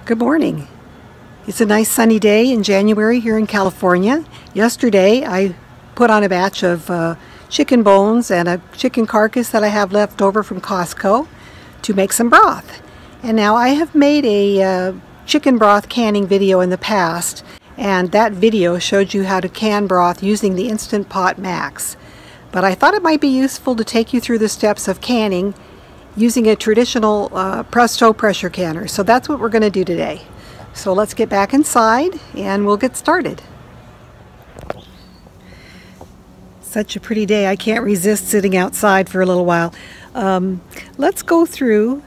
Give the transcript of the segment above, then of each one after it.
Good morning. It's a nice sunny day in January here in California. Yesterday I put on a batch of chicken bones and a chicken carcass that I have left over from Costco to make some broth. And now I have made a chicken broth canning video in the past, and that video showed you how to can broth using the Instant Pot Max. But I thought it might be useful to take you through the steps of canning using a traditional Presto pressure canner. So that's what we're going to do today. So let's get back inside and we'll get started. Such a pretty day. I can't resist sitting outside for a little while. Let's go through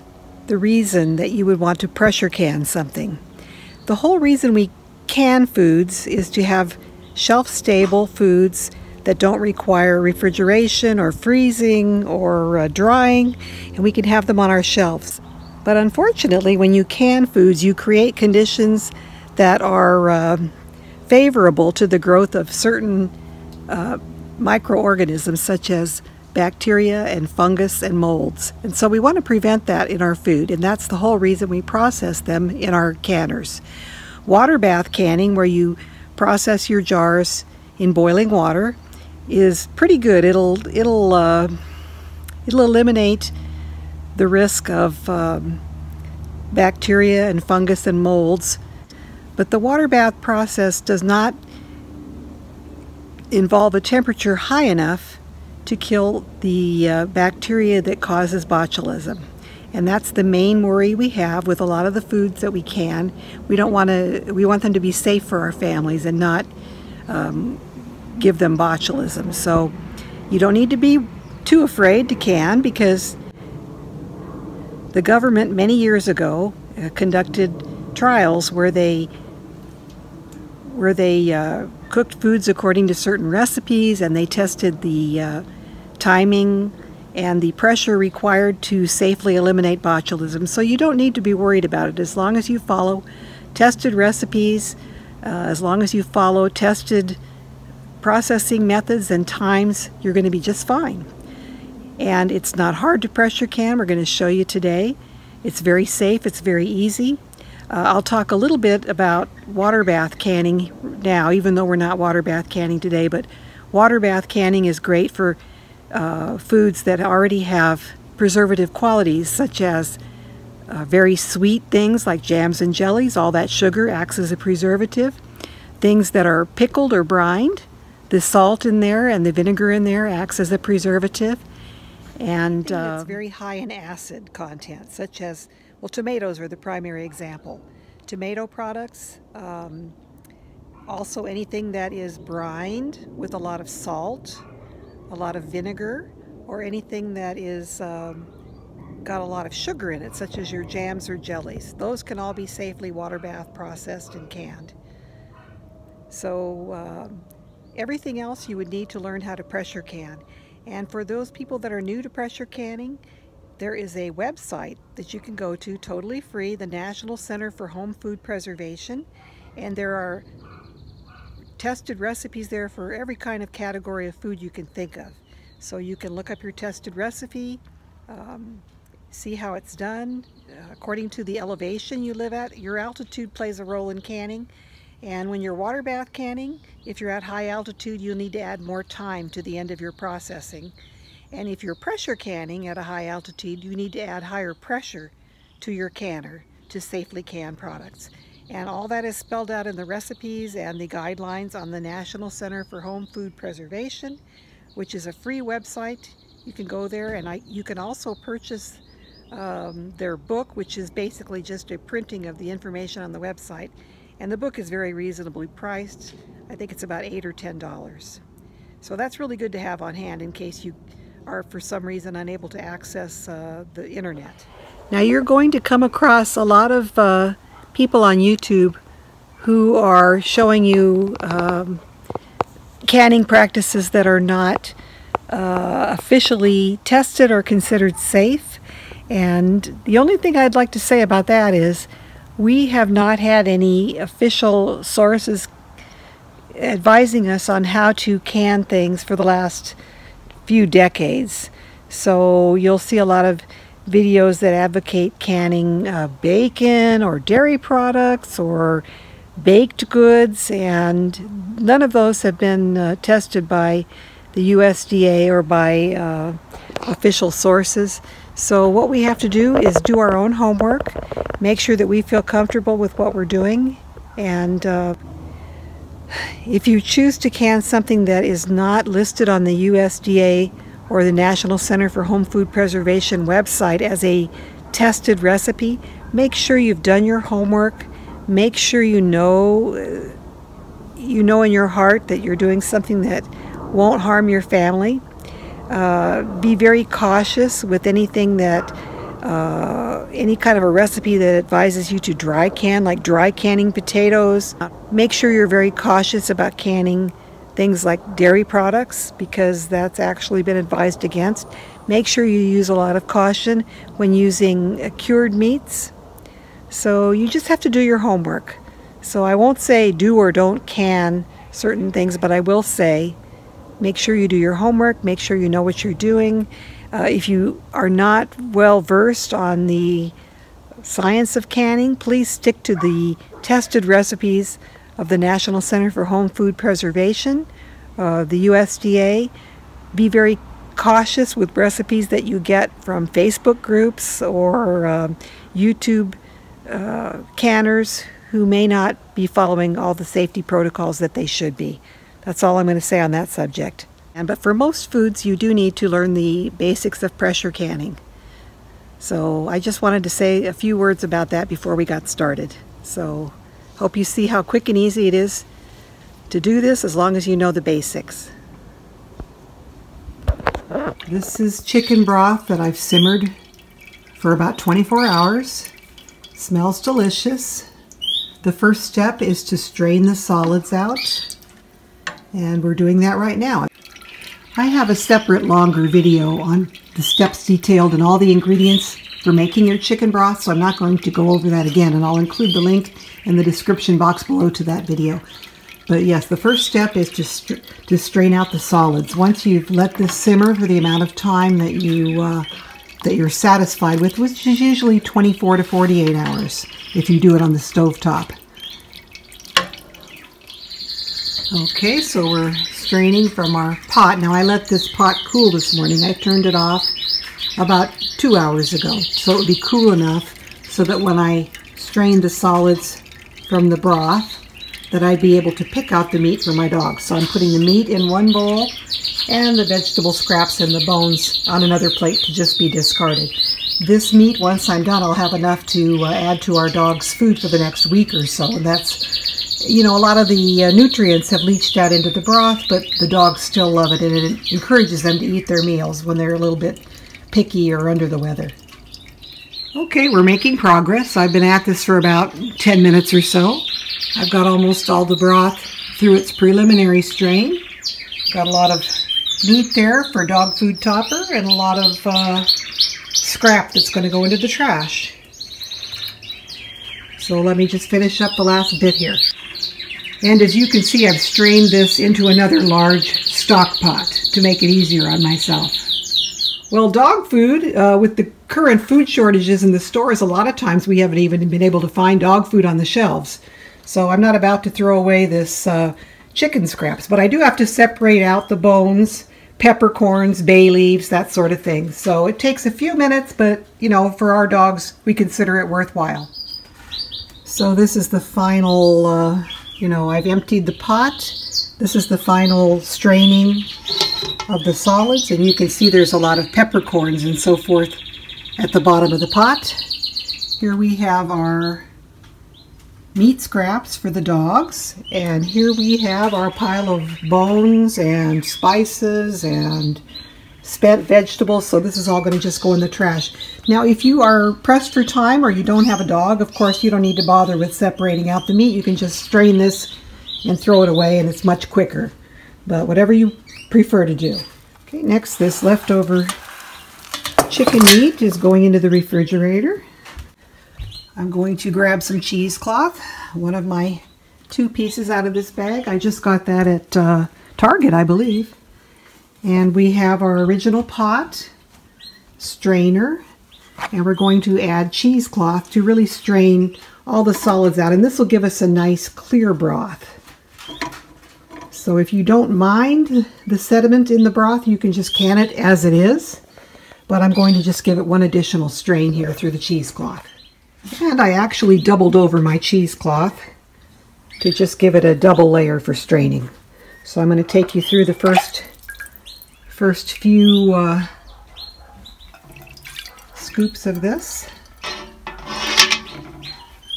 the reason that you would want to pressure can something. The whole reason we can foods is to have shelf-stable foods that don't require refrigeration or freezing or drying, and we can have them on our shelves. But unfortunately, when you can foods, you create conditions that are favorable to the growth of certain microorganisms such as bacteria and fungus and molds. And so we want to prevent that in our food, and that's the whole reason we process them in our canners. Water bath canning, where you process your jars in boiling water, is pretty good. It'll eliminate the risk of bacteria and fungus and molds. But the water bath process does not involve a temperature high enough to kill the bacteria that causes botulism. And that's the main worry we have with a lot of the foods that we can. We want them to be safe for our families and not give them botulism. So you don't need to be too afraid to can, because the government many years ago conducted trials where they cooked foods according to certain recipes, and they tested the timing and the pressure required to safely eliminate botulism. So you don't need to be worried about it. As long as you follow tested recipes, as long as you follow tested processing methods and times, you're going to be just fine. And it's not hard to pressure can. We're going to show you today. It's very safe. It's very easy. I'll talk a little bit about water bath canning now, even though we're not water bath canning today. But water bath canning is great for foods that already have preservative qualities, such as very sweet things like jams and jellies. All that sugar acts as a preservative. Things that are pickled or brined, the salt in there and the vinegar in there acts as a preservative. And it's very high in acid content, such as, well, tomatoes are the primary example. Tomato products, also anything that is brined with a lot of salt, a lot of vinegar, or anything that is got a lot of sugar in it, such as your jams or jellies. Those can all be safely water bath processed and canned. So everything else you would need to learn how to pressure can. And for those people that are new to pressure canning, there is a website that you can go to totally free, the National Center for Home Food Preservation, and there are tested recipes there for every kind of category of food you can think of. So you can look up your tested recipe, see how it's done. According to the elevation you live at, your altitude plays a role in canning. And when you're water bath canning, if you're at high altitude, you'll need to add more time to the end of your processing. And if you're pressure canning at a high altitude, you need to add higher pressure to your canner to safely can products. And all that is spelled out in the recipes and the guidelines on the National Center for Home Food Preservation, which is a free website. You can go there, and you can also purchase their book, which is basically just a printing of the information on the website. And the book is very reasonably priced. I think it's about $8 or $10. So that's really good to have on hand in case you are for some reason unable to access the internet. Now you're going to come across a lot of people on YouTube who are showing you canning practices that are not officially tested or considered safe. And the only thing I'd like to say about that is we have not had any official sources advising us on how to can things for the last few decades. So you'll see a lot of videos that advocate canning bacon or dairy products or baked goods, and none of those have been tested by the USDA or by official sources. So what we have to do is do our own homework, make sure that we feel comfortable with what we're doing, and if you choose to can something that is not listed on the USDA or the National Center for Home Food Preservation website as a tested recipe, make sure you've done your homework. Make sure you know in your heart that you're doing something that won't harm your family. Be very cautious with anything that, any kind of a recipe that advises you to dry can, like dry canning potatoes. Make sure you're very cautious about canning things like dairy products, because that's actually been advised against. Make sure you use a lot of caution when using cured meats. So you just have to do your homework. So I won't say do or don't can certain things, but I will say make sure you do your homework, make sure you know what you're doing. If you are not well versed on the science of canning, please stick to the tested recipes of the National Center for Home Food Preservation, the USDA. Be very cautious with recipes that you get from Facebook groups or YouTube canners who may not be following all the safety protocols that they should be. That's all I'm going to say on that subject. But for most foods, you do need to learn the basics of pressure canning. So I just wanted to say a few words about that before we got started. So hope you see how quick and easy it is to do this as long as you know the basics. This is chicken broth that I've simmered for about 24 hours. Smells delicious. The first step is to strain the solids out, and we're doing that right now. I have a separate longer video on the steps detailed and all the ingredients for making your chicken broth, so I'm not going to go over that again, and I'll include the link in the description box below to that video. But yes, the first step is to strain out the solids. Once you've let this simmer for the amount of time that you're satisfied with, which is usually 24 to 48 hours if you do it on the stove top. Okay, so we're straining from our pot. Now I let this pot cool this morning. I turned it off about 2 hours ago, so it would be cool enough so that when I strain the solids from the broth, that I'd be able to pick out the meat for my dog. So I'm putting the meat in one bowl and the vegetable scraps and the bones on another plate to just be discarded. This meat, once I'm done, I'll have enough to add to our dog's food for the next week or so. And that's, you know, a lot of the nutrients have leached out into the broth, but the dogs still love it, and it encourages them to eat their meals when they're a little bit picky or under the weather. Okay, we're making progress. I've been at this for about 10 minutes or so. I've got almost all the broth through its preliminary strain. Got a lot of meat there for dog food topper and a lot of scrap that's going to go into the trash. So let me just finish up the last bit here. And as you can see, I've strained this into another large stock pot to make it easier on myself. Well, dog food, with the current food shortages in the stores, a lot of times we haven't even been able to find dog food on the shelves. So I'm not about to throw away this chicken scraps, but I do have to separate out the bones, peppercorns, bay leaves, that sort of thing. So it takes a few minutes, but you know, for our dogs, we consider it worthwhile. So this is the final, you know, I've emptied the pot. This is the final straining of the solids, and you can see there's a lot of peppercorns and so forth at the bottom of the pot. Here we have our meat scraps for the dogs, and here we have our pile of bones and spices and spent vegetables. So this is all going to just go in the trash. Now if you are pressed for time or you don't have a dog, of course you don't need to bother with separating out the meat. You can just strain this and throw it away, and it's much quicker. But whatever you prefer to do. Okay, next, this leftover chicken meat is going into the refrigerator. I'm going to grab some cheesecloth, one of my 2 pieces out of this bag. I just got that at Target, I believe. And we have our original pot, strainer. And we're going to add cheesecloth to really strain all the solids out. And this will give us a nice clear broth. So if you don't mind the sediment in the broth, you can just can it as it is. But I'm going to just give it one additional strain here through the cheesecloth. And I actually doubled over my cheesecloth to just give it a double layer for straining. So I'm going to take you through the first few scoops of this.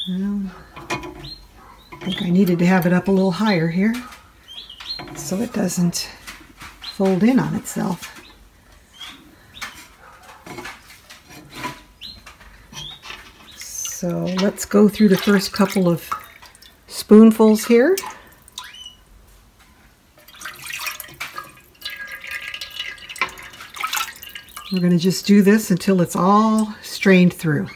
Well, I think I needed to have it up a little higher here so it doesn't fold in on itself. So let's go through the first couple of spoonfuls here. We're going to just do this until it's all strained through.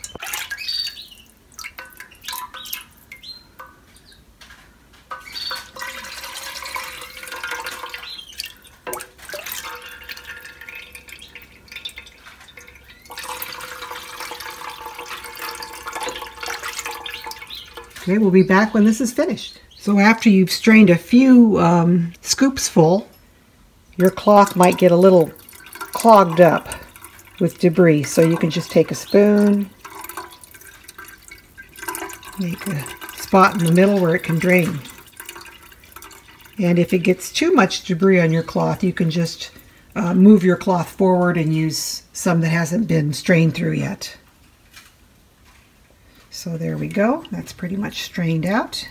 Okay, we'll be back when this is finished. So after you've strained a few scoops full, your cloth might get a little clogged up with debris. So you can just take a spoon, make a spot in the middle where it can drain. And if it gets too much debris on your cloth, you can just move your cloth forward and use some that hasn't been strained through yet. So there we go. That's pretty much strained out.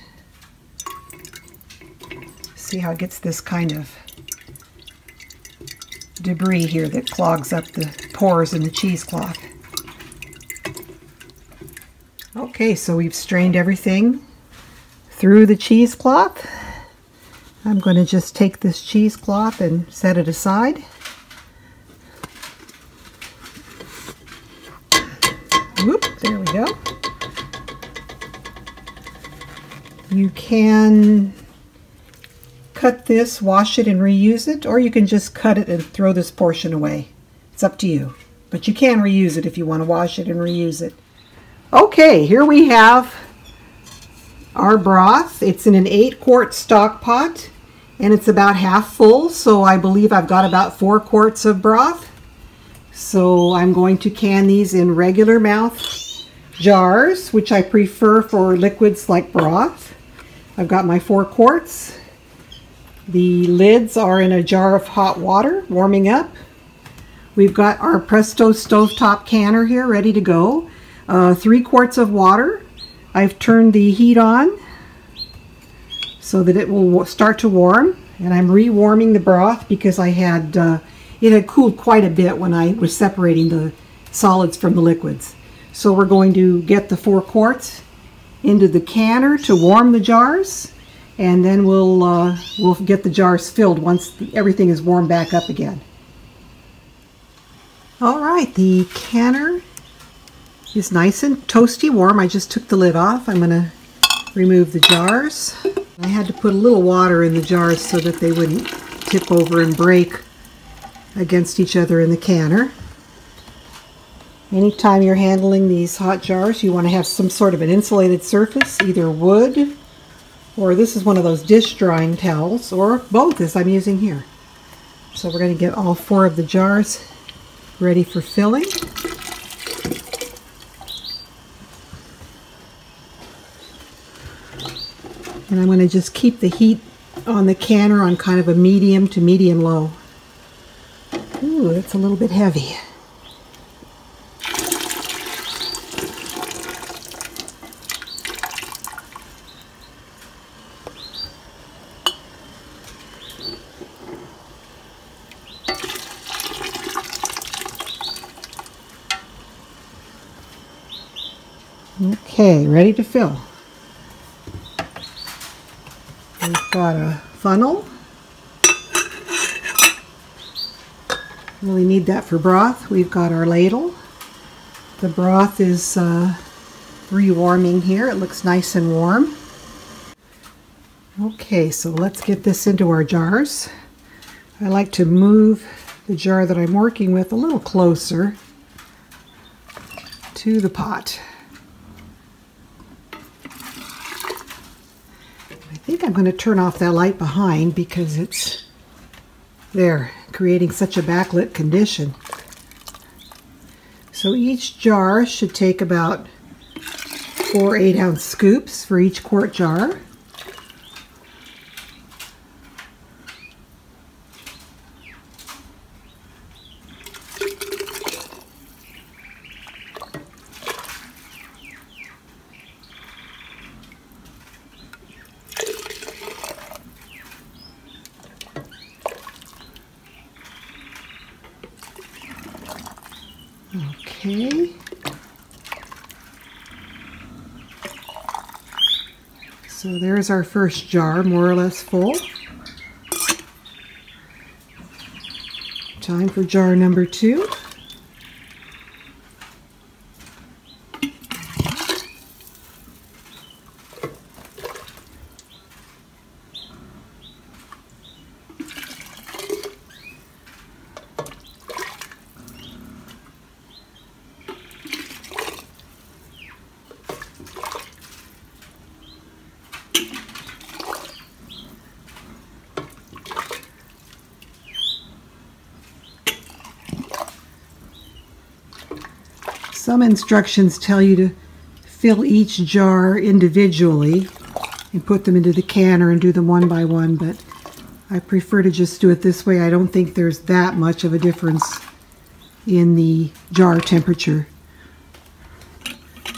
See how it gets this kind of debris here that clogs up the pores in the cheesecloth. Okay, so we've strained everything through the cheesecloth. I'm going to just take this cheesecloth and set it aside. Whoop, there we go. You can cut this, wash it, and reuse it, or you can just cut it and throw this portion away. It's up to you. But you can reuse it if you want to wash it and reuse it. Okay, here we have our broth. It's in an 8-quart stock pot, and it's about half full, so I believe I've got about 4 quarts of broth. So I'm going to can these in regular mouth jars, which I prefer for liquids like broth. I've got my 4 quarts. The lids are in a jar of hot water, warming up. We've got our Presto stovetop canner here, ready to go. 3 quarts of water. I've turned the heat on so that it will start to warm. And I'm rewarming the broth because it had cooled quite a bit when I was separating the solids from the liquids. So we're going to get the 4 quarts into the canner to warm the jars, and then we'll get the jars filled once everything is warmed back up again. All right, the canner is nice and toasty warm. I just took the lid off. I'm going to remove the jars. I had to put a little water in the jars so that they wouldn't tip over and break against each other in the canner. Anytime you're handling these hot jars, you want to have some sort of an insulated surface, either wood, or this is one of those dish drying towels, or both as I'm using here. So we're going to get all 4 of the jars ready for filling. And I'm going to just keep the heat on the canner on kind of a medium to medium low. Ooh, it's a little bit heavy. Okay, ready to fill. We've got a funnel. Really need that for broth. We've got our ladle. The broth is rewarming here. It looks nice and warm. Okay, so let's get this into our jars. I like to move the jar that I'm working with a little closer into the pot. I think I'm going to turn off that light behind because it's there, creating such a backlit condition. So each jar should take about 4 8-ounce scoops for each quart jar. Okay. So there's our first jar, more or less full. Time for jar number 2. Some instructions tell you to fill each jar individually and put them into the canner and do them one by one, but I prefer to just do it this way. I don't think there's that much of a difference in the jar temperature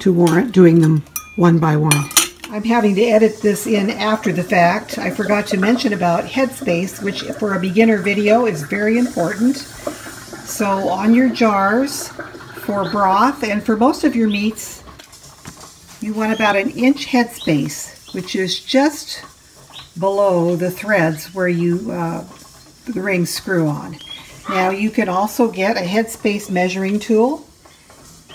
to warrant doing them one by one. I'm having to edit this in after the fact. I forgot to mention about headspace, which for a beginner video is very important. So on your jars, for broth and for most of your meats, you want about 1 inch headspace, which is just below the threads where you the rings screw on. Now you can also get a headspace measuring tool.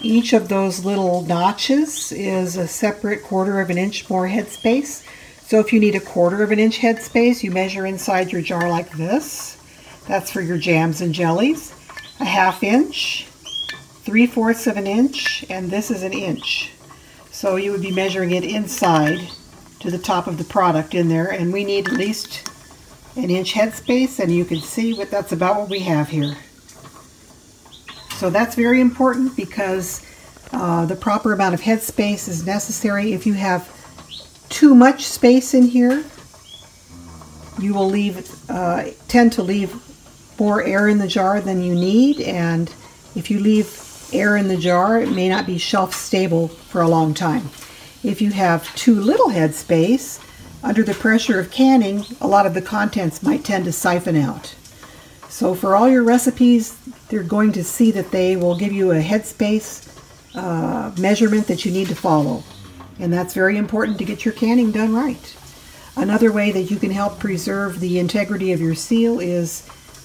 Each of those little notches is a separate 1/4 of an inch more headspace. So if you need a 1/4 of an inch headspace, you measure inside your jar like this. That's for your jams and jellies. 1/2 inch, 3/4 of an inch, and this is 1 inch. So you would be measuring it inside to the top of the product in there, and we need at least 1 inch headspace, and you can see that's about what we have here. So that's very important because the proper amount of headspace is necessary. If you have too much space in here, you will tend to leave more air in the jar than you need, and if you leave air in the jar, it may not be shelf stable for a long time. If you have too little headspace, under the pressure of canning, a lot of the contents might tend to siphon out. So for all your recipes, they're going to see that they will give you a headspace measurement that you need to follow. And that's very important to get your canning done right. Another way that you can help preserve the integrity of your seal is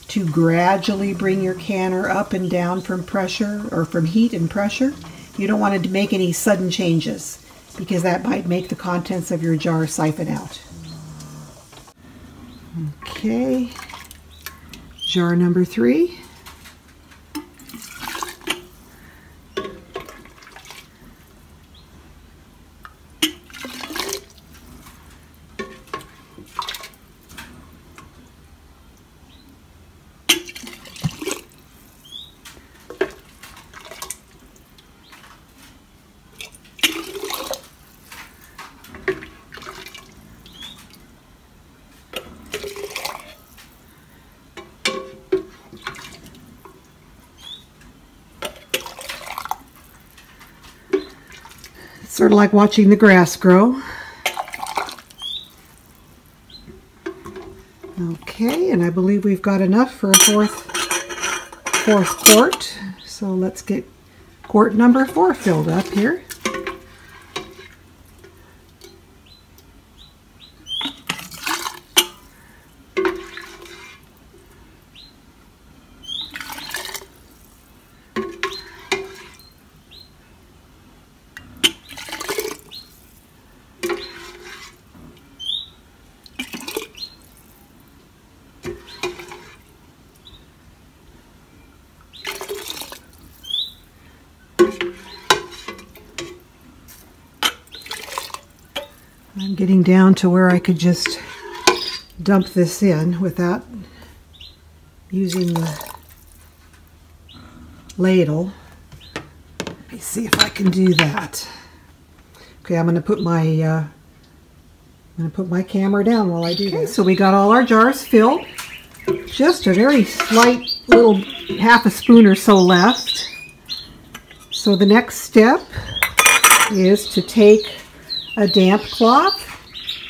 to gradually bring your canner up and down from pressure or from heat and pressure. You don't want to make any sudden changes because that might make the contents of your jar siphon out. Okay, jar number 3. Sort of like watching the grass grow. Okay, and I believe we've got enough for a fourth quart. So let's get quart number 4 filled up here. I'm getting down to where I could just dump this in without using the ladle. Let me see if I can do that. Okay, I'm going to put my camera down while I do that. So we got all our jars filled. Just a very slight little half a spoon or so left. So the next step is to take a damp cloth.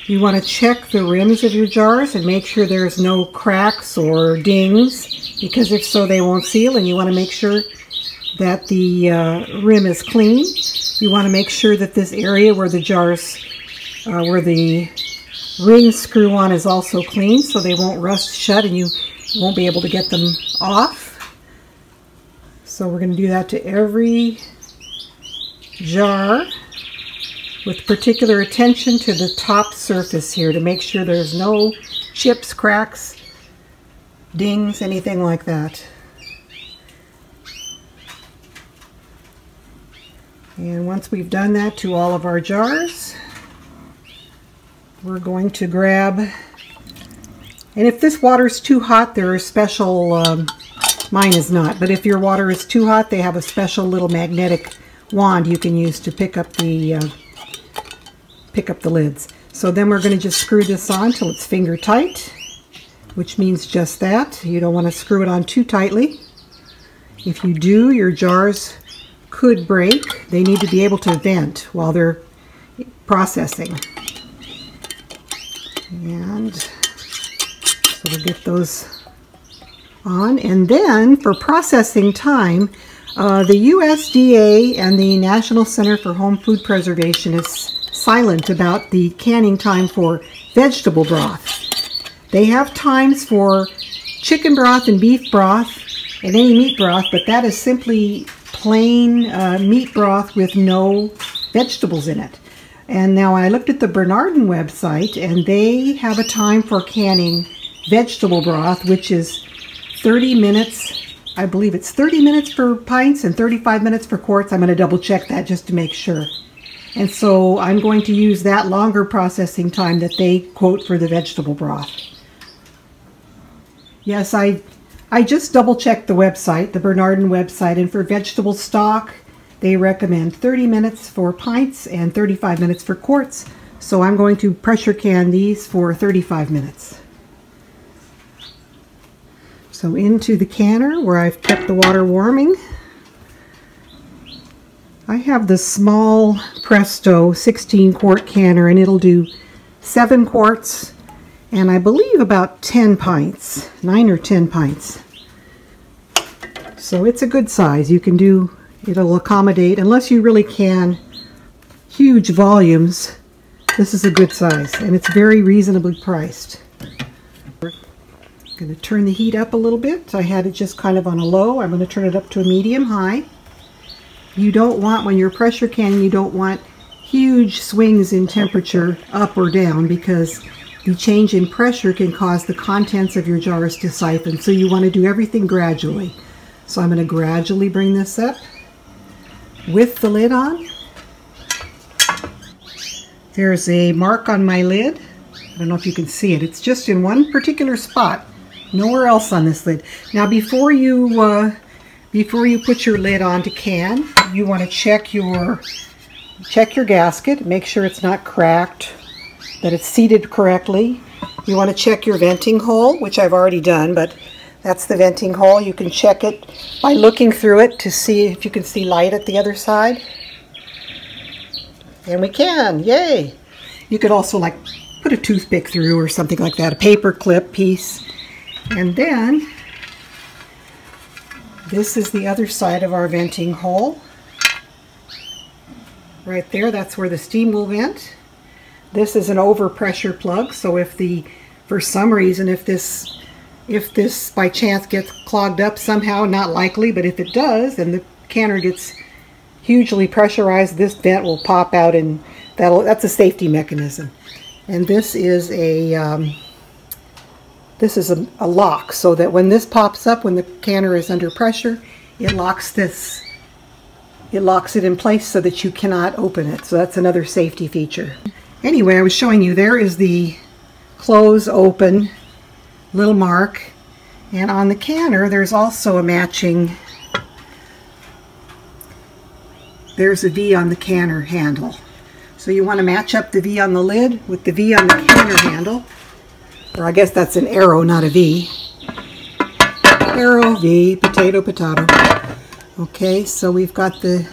You want to check the rims of your jars and make sure there's no cracks or dings, because if so they won't seal, and you want to make sure that the rim is clean. You want to make sure that this area where the jars, where the rings screw on is also clean, so they won't rust shut and you won't be able to get them off. So we're going to do that to every jar, with particular attention to the top surface here to make sure there's no chips, cracks, dings, anything like that. And once we've done that to all of our jars, we're going to grab, and if this water is too hot, there are special, mine is not, but if your water is too hot, they have a special little magnetic wand you can use to pick up the lids. So then we're going to just screw this on till it's finger tight, which means just that. You don't want to screw it on too tightly. If you do, your jars could break. They need to be able to vent while they're processing. And so we'll get those on. And then for processing time, the USDA and the National Center for Home Food Preservation is silent about the canning time for vegetable broth. They have times for chicken broth and beef broth and any meat broth, but that is simply plain meat broth with no vegetables in it. And now I looked at the Bernardin website, and they have a time for canning vegetable broth, which is 30 minutes. I believe it's 30 minutes for pints and 35 minutes for quarts. I'm going to double check that just to make sure. And so I'm going to use that longer processing time that they quote for the vegetable broth. Yes, I just double checked the website, the Bernardin website, and for vegetable stock, they recommend 30 minutes for pints and 35 minutes for quarts. So I'm going to pressure can these for 35 minutes. So into the canner where I've kept the water warming. I have the small Presto 16 quart canner, and it'll do 7 quarts and I believe about 10 pints, 9 or 10 pints. So it's a good size. You can do, it'll accommodate, unless you really can huge volumes, this is a good size, and it's very reasonably priced. I'm going to turn the heat up a little bit. I had it just kind of on a low. I'm going to turn it up to a medium-high. You don't want, when you're pressure canning, you don't want huge swings in temperature up or down, because the change in pressure can cause the contents of your jars to siphon. So you want to do everything gradually. So I'm going to gradually bring this up with the lid on. There's a mark on my lid. I don't know if you can see it. It's just in one particular spot, nowhere else on this lid. Now before you put your lid on to can, you want to check your gasket, make sure it's not cracked, that it's seated correctly. You want to check your venting hole, which I've already done, but that's the venting hole. You can check it by looking through it to see if you can see light at the other side. And we can, yay! You could also like put a toothpick through or something like that, a paper clip piece. And then this is the other side of our venting hole. Right there, that's where the steam will vent. This is an overpressure plug, so if for some reason, if this by chance gets clogged up somehow, not likely, but if it does, and the canner gets hugely pressurized, this vent will pop out, and that's a safety mechanism. And this is a lock, so that when this pops up, when the canner is under pressure, it locks it in place so that you cannot open it. So that's another safety feature. Anyway, I was showing you, there is the close open little mark, and on the canner there's also a matching, there's a V on the canner handle. So you want to match up the V on the lid with the V on the canner handle, or I guess that's an arrow, not a V. Arrow, V, potato, potato. Okay, so we've got the,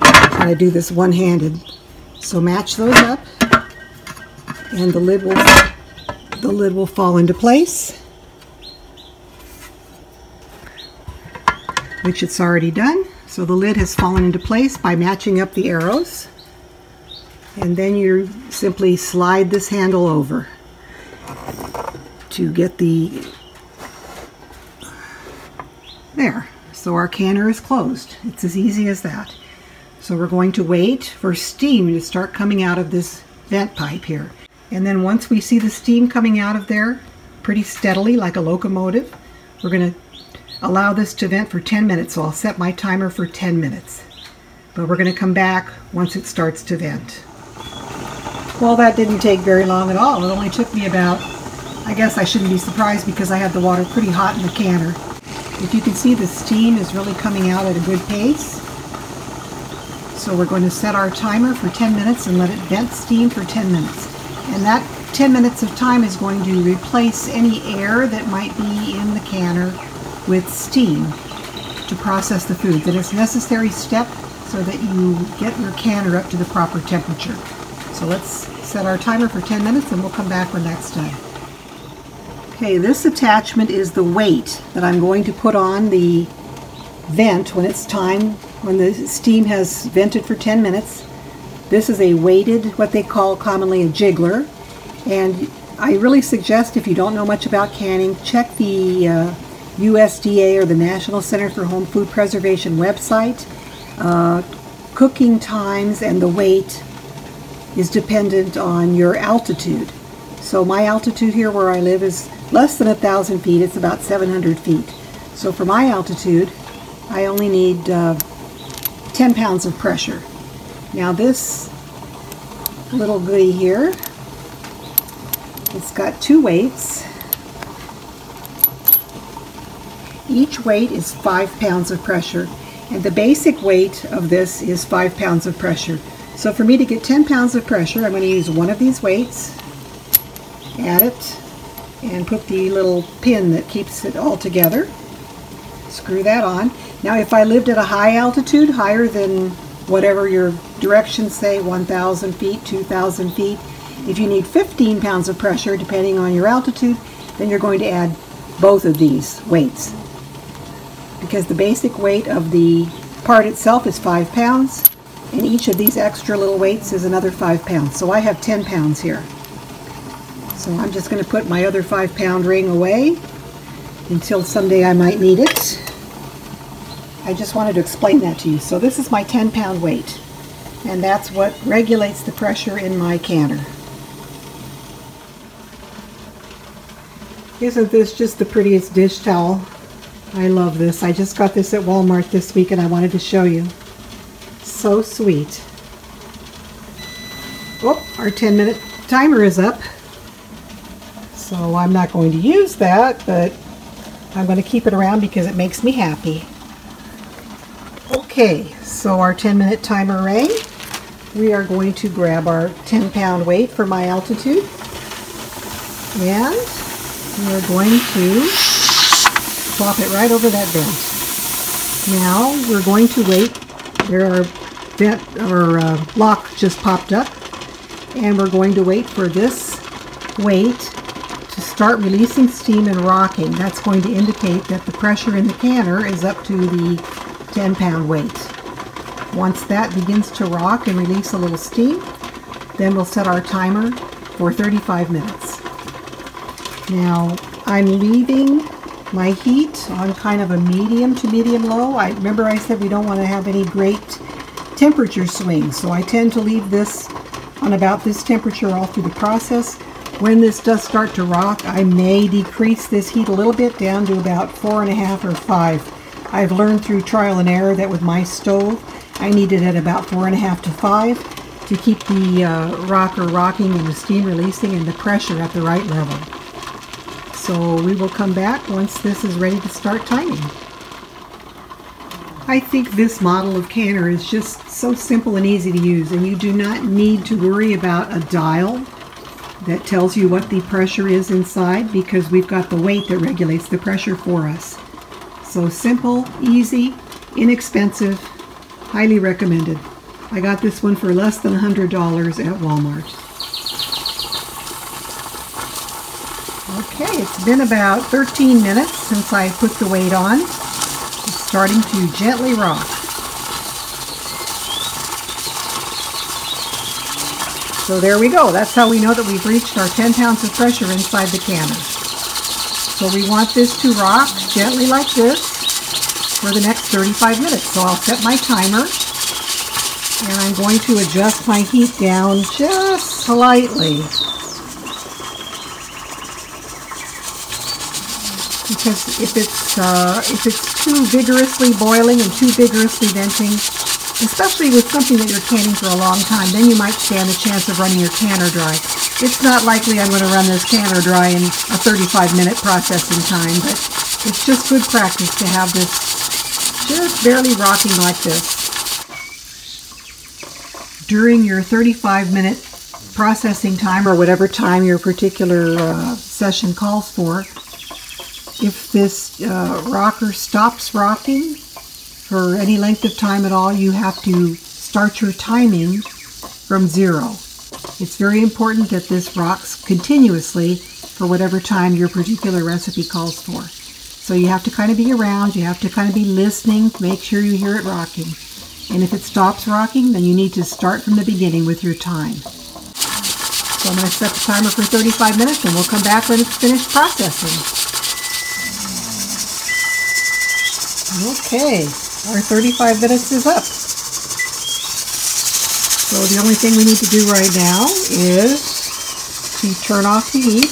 I'm trying to do this one-handed. So match those up, and the lid will fall into place, which it's already done. So the lid has fallen into place by matching up the arrows, and then you simply slide this handle over to get the, there. So our canner is closed. It's as easy as that. So we're going to wait for steam to start coming out of this vent pipe here. And then once we see the steam coming out of there pretty steadily like a locomotive, we're going to allow this to vent for 10 minutes. So I'll set my timer for 10 minutes. But we're going to come back once it starts to vent. Well, that didn't take very long at all. It only took me about, I guess I shouldn't be surprised because I had the water pretty hot in the canner. If you can see, the steam is really coming out at a good pace. So we're going to set our timer for 10 minutes and let it vent steam for 10 minutes. And that 10 minutes of time is going to replace any air that might be in the canner with steam to process the foods. And it's a necessary step so that you get your canner up to the proper temperature. So let's set our timer for 10 minutes and we'll come back when that's done. Okay, this attachment is the weight that I'm going to put on the vent when it's time, when the steam has vented for 10 minutes. This is a weighted, what they call commonly a jiggler, and I really suggest, if you don't know much about canning, check the USDA or the National Center for Home Food Preservation website. Cooking times and the weight is dependent on your altitude. So my altitude here where I live is less than 1,000 feet. It's about 700 feet. So for my altitude, I only need 10 pounds of pressure. Now this little goodie here, it's got two weights. Each weight is 5 pounds of pressure, and the basic weight of this is 5 pounds of pressure. So for me to get 10 pounds of pressure, I'm going to use one of these weights, add it, and put the little pin that keeps it all together. Screw that on. Now if I lived at a high altitude, higher than whatever your directions say, 1,000 feet, 2,000 feet, if you need 15 pounds of pressure, depending on your altitude, then you're going to add both of these weights. Because the basic weight of the part itself is 5 pounds, and each of these extra little weights is another 5 pounds. So I have 10 pounds here. So I'm just going to put my other 5-pound ring away until someday I might need it. I just wanted to explain that to you. So this is my 10-pound weight, and that's what regulates the pressure in my canner. Isn't this just the prettiest dish towel? I love this. I just got this at Walmart this week and I wanted to show you. So sweet. Oh, our 10-minute timer is up. So I'm not going to use that, but I'm going to keep it around because it makes me happy. Okay, so our 10-minute timer rang. We are going to grab our 10-pound weight for my altitude, and we're going to plop it right over that vent. Now we're going to wait. Our lock just popped up, and we're going to wait for this weight to start releasing steam and rocking. That's going to indicate that the pressure in the canner is up to the 10-pound weight. Once that begins to rock and release a little steam, then we'll set our timer for 35 minutes. Now I'm leaving my heat on kind of a medium to medium low. Remember I said we don't want to have any great temperature swings, so I tend to leave this on about this temperature all through the process. When this does start to rock, I may decrease this heat a little bit down to about 4.5 or 5. I've learned through trial and error that with my stove, I need it at about 4.5 to 5. to keep the rocker rocking and the steam releasing and the pressure at the right level. So we will come back once this is ready to start timing. I think this model of canner is just so simple and easy to use, and you do not need to worry about a dial that tells you what the pressure is inside, because we've got the weight that regulates the pressure for us. So simple, easy, inexpensive, highly recommended. I got this one for less than $100 at Walmart. Okay, it's been about 13 minutes since I put the weight on. It's starting to gently rock. So there we go. That's how we know that we've reached our 10 pounds of pressure inside the canner. So we want this to rock gently like this for the next 35 minutes. So I'll set my timer, and I'm going to adjust my heat down just slightly, because if it's too vigorously boiling and too vigorously venting, especially with something that you're canning for a long time, then you might stand a chance of running your canner dry. It's not likely I'm going to run this canner dry in a 35-minute processing time, but it's just good practice to have this just barely rocking like this. During your 35-minute processing time, or whatever time your particular session calls for, if this rocker stops rocking for any length of time at all, you have to start your timing from 0. It's very important that this rocks continuously for whatever time your particular recipe calls for. So you have to kind of be around, you have to kind of be listening to make sure you hear it rocking. And if it stops rocking, then you need to start from the beginning with your time. So I'm going to set the timer for 35 minutes, and we'll come back when it's finished processing. Okay, our 35 minutes is up. So the only thing we need to do right now is to turn off the heat.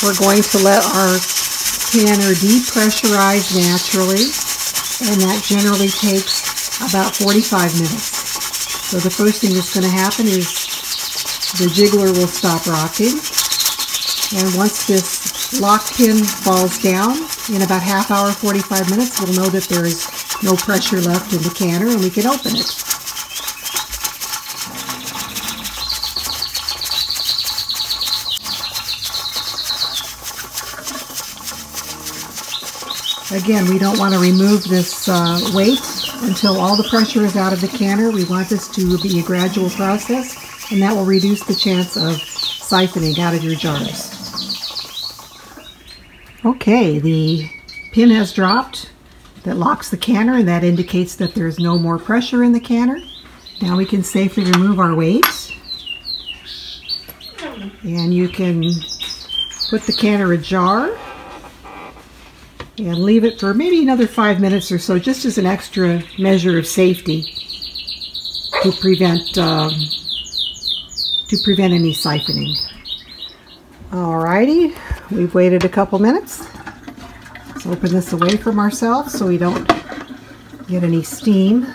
We're going to let our canner depressurize naturally, and that generally takes about 45 minutes. So the first thing that's going to happen is the jiggler will stop rocking, and once this lock pin falls down, in about half hour, 45 minutes, we'll know that there is no pressure left in the canner and we can open it. Again, we don't want to remove this weight until all the pressure is out of the canner. We want this to be a gradual process, and that will reduce the chance of siphoning out of your jars. Okay, the pin has dropped that locks the canner, and that indicates that there's no more pressure in the canner. Now we can safely remove our weights, and you can put the canner ajar and leave it for maybe another 5 minutes or so, just as an extra measure of safety to prevent any siphoning. Alrighty, we've waited a couple minutes. Let's open this away from ourselves so we don't get any steam.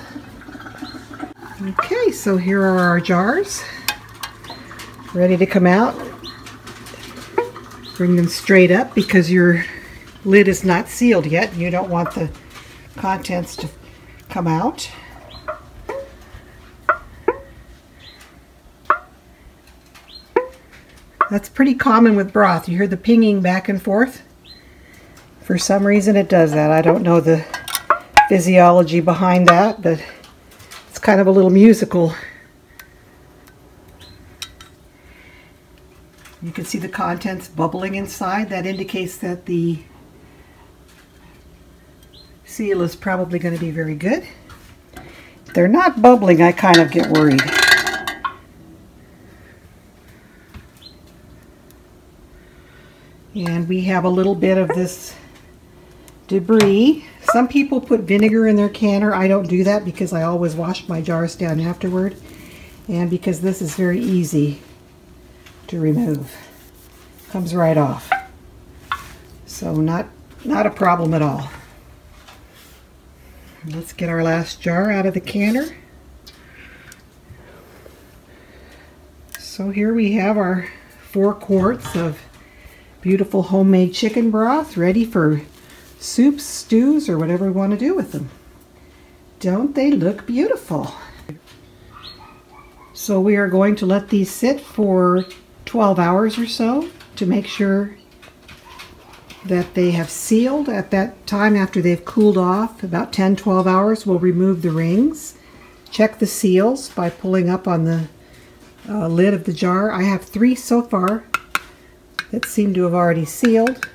Okay, so here are our jars, ready to come out. Bring them straight up because your lid is not sealed yet and you don't want the contents to come out. That's pretty common with broth. You hear the pinging back and forth? For some reason it does that. I don't know the physiology behind that, but it's kind of a little musical. You can see the contents bubbling inside. That indicates that the seal is probably going to be very good. If they're not bubbling, I kind of get worried. And we have a little bit of this debris. Some people put vinegar in their canner. I don't do that because I always wash my jars down afterward, and because this is very easy to remove. Comes right off. So not a problem at all. Let's get our last jar out of the canner. So here we have our 4 quarts of beautiful homemade chicken broth ready for soups, stews, or whatever we want to do with them. Don't they look beautiful? So we are going to let these sit for 12 hours or so to make sure that they have sealed. At that time, after they've cooled off, about 10-12 hours, we'll remove the rings. Check the seals by pulling up on the lid of the jar. I have 3 so far that seem to have already sealed.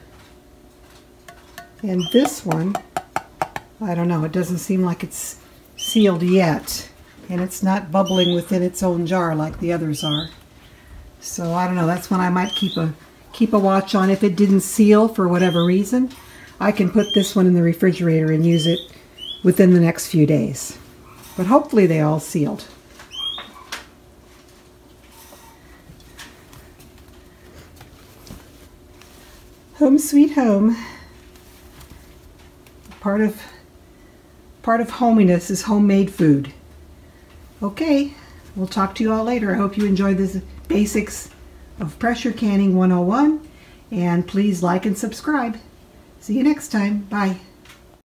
And this one, I don't know, it doesn't seem like it's sealed yet. And it's not bubbling within its own jar like the others are. So I don't know, that's when I might keep a watch on. If it didn't seal for whatever reason, I can put this one in the refrigerator and use it within the next few days. But hopefully they all sealed. Home sweet home. Part of hominess is homemade food. Okay, we'll talk to you all later. I hope you enjoyed this basics of pressure canning 101, and please like and subscribe. See you next time. Bye.